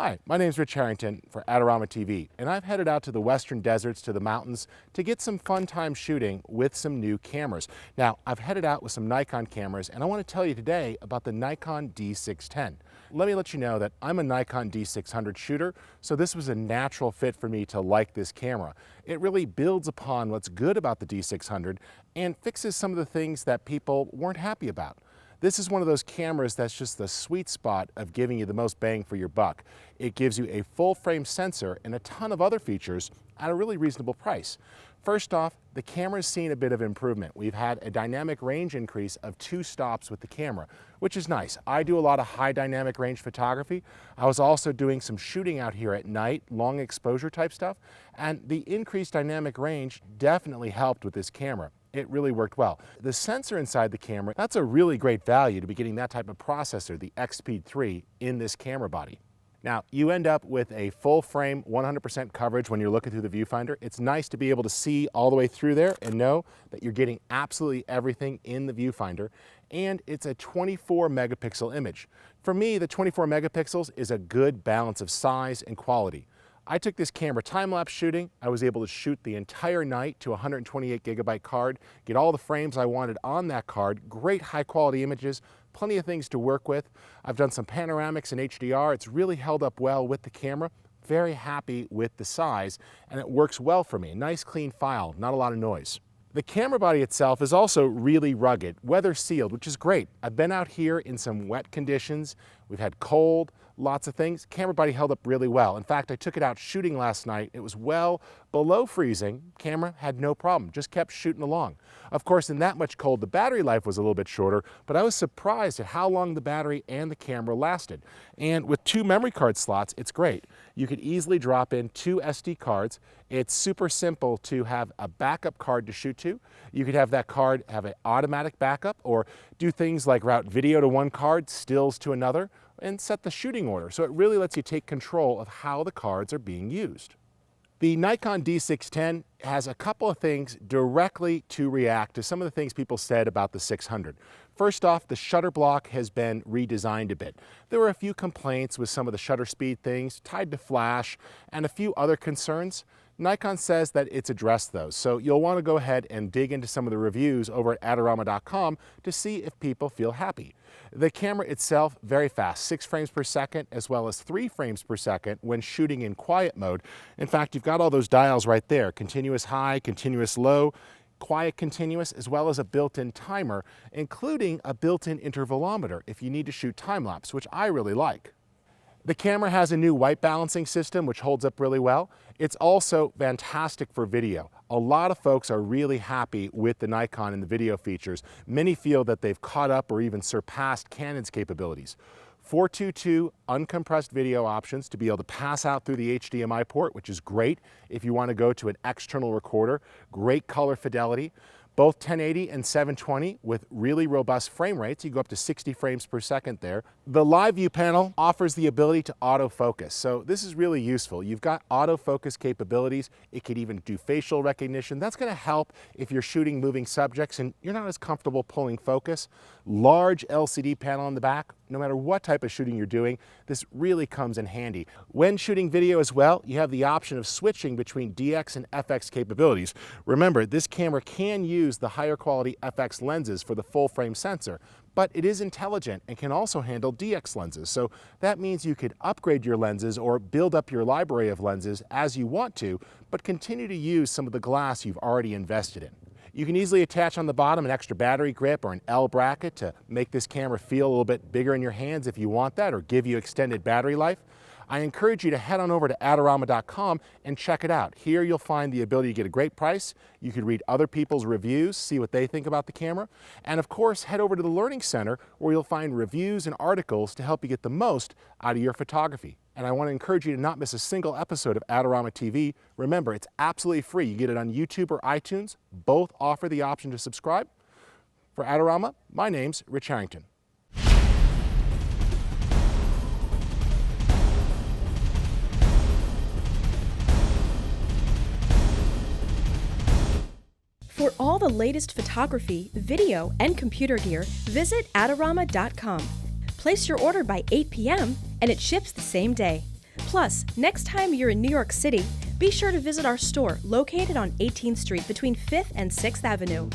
Hi, my name is Rich Harrington for Adorama TV, and I've headed out to the western deserts, to the mountains, to get some fun time shooting with some new cameras. Now, I've headed out with some Nikon cameras, and I want to tell you today about the Nikon D610. Let me let you know that I'm a Nikon D600 shooter, so this was a natural fit for me to like this camera. It really builds upon what's good about the D600 and fixes some of the things that people weren't happy about. This is one of those cameras that's just the sweet spot of giving you the most bang for your buck. It gives you a full frame sensor and a ton of other features at a really reasonable price. First off, the camera's seen a bit of improvement. We've had a dynamic range increase of 2 stops with the camera, which is nice. I do a lot of high dynamic range photography. I was also doing some shooting out here at night, long exposure type stuff, and the increased dynamic range definitely helped with this camera. It really worked well. The sensor inside the camera, that's a really great value to be getting that type of processor, the EXPEED 3, in this camera body. Now, you end up with a full frame 100% coverage when you're looking through the viewfinder. It's nice to be able to see all the way through there and know that you're getting absolutely everything in the viewfinder. And it's a 24 megapixel image. For me, the 24 megapixels is a good balance of size and quality. I took this camera time-lapse shooting. I was able to shoot the entire night to a 128 gigabyte card, get all the frames I wanted on that card, great high-quality images, plenty of things to work with. I've done some panoramics and HDR. It's really held up well with the camera. Very happy with the size, and it works well for me. Nice, clean file, not a lot of noise. The camera body itself is also really rugged, weather sealed, which is great. I've been out here in some wet conditions. We've had cold, lots of things. Camera body held up really well. In fact, I took it out shooting last night. It was well below freezing. Camera had no problem, just kept shooting along. Of course, in that much cold, the battery life was a little bit shorter, but I was surprised at how long the battery and the camera lasted. And with 2 memory card slots, it's great. You could easily drop in 2 SD cards. It's super simple to have a backup card to shoot to. You could have that card have an automatic backup or do things like route video to one card, stills to another, and set the shooting order. So it really lets you take control of how the cards are being used. The Nikon D610 has a couple of things directly to react to some of the things people said about the 600. First off, the shutter block has been redesigned a bit. There were a few complaints with some of the shutter speed things tied to flash and a few other concerns. Nikon says that it's addressed those, so you'll want to go ahead and dig into some of the reviews over at Adorama.com to see if people feel happy. The camera itself, very fast, 6 frames per second as well as 3 frames per second when shooting in quiet mode. In fact, you've got all those dials right there, continuous high, continuous low, quiet continuous, as well as a built-in timer, including a built-in intervalometer if you need to shoot time-lapse, which I really like. The camera has a new white balancing system, which holds up really well. It's also fantastic for video. A lot of folks are really happy with the Nikon and the video features. Many feel that they've caught up or even surpassed Canon's capabilities. 422 uncompressed video options to be able to pass out through the HDMI port, which is great if you want to go to an external recorder. Great color fidelity. Both 1080 and 720 with really robust frame rates. You go up to 60 frames per second there. The live view panel offers the ability to autofocus. So this is really useful. You've got autofocus capabilities. It could even do facial recognition. That's going to help if you're shooting moving subjects and you're not as comfortable pulling focus. Large LCD panel on the back. No matter what type of shooting you're doing, this really comes in handy. When shooting video as well, you have the option of switching between DX and FX capabilities. Remember, this camera can use the higher quality FX lenses for the full frame sensor, but it is intelligent and can also handle DX lenses. So that means you could upgrade your lenses or build up your library of lenses as you want to, but continue to use some of the glass you've already invested in. You can easily attach on the bottom an extra battery grip or an L bracket to make this camera feel a little bit bigger in your hands if you want that, or give you extended battery life. I encourage you to head on over to Adorama.com and check it out. Here you'll find the ability to get a great price. You can read other people's reviews, see what they think about the camera. And of course, head over to the Learning Center where you'll find reviews and articles to help you get the most out of your photography. And I want to encourage you to not miss a single episode of Adorama TV. Remember, it's absolutely free. You get it on YouTube or iTunes. Both offer the option to subscribe. For Adorama, my name's Rich Harrington. For all the latest photography, video, and computer gear, visit Adorama.com. Place your order by 8 p.m. and it ships the same day. Plus, next time you're in New York City, be sure to visit our store located on 18th Street between 5th and 6th Avenue.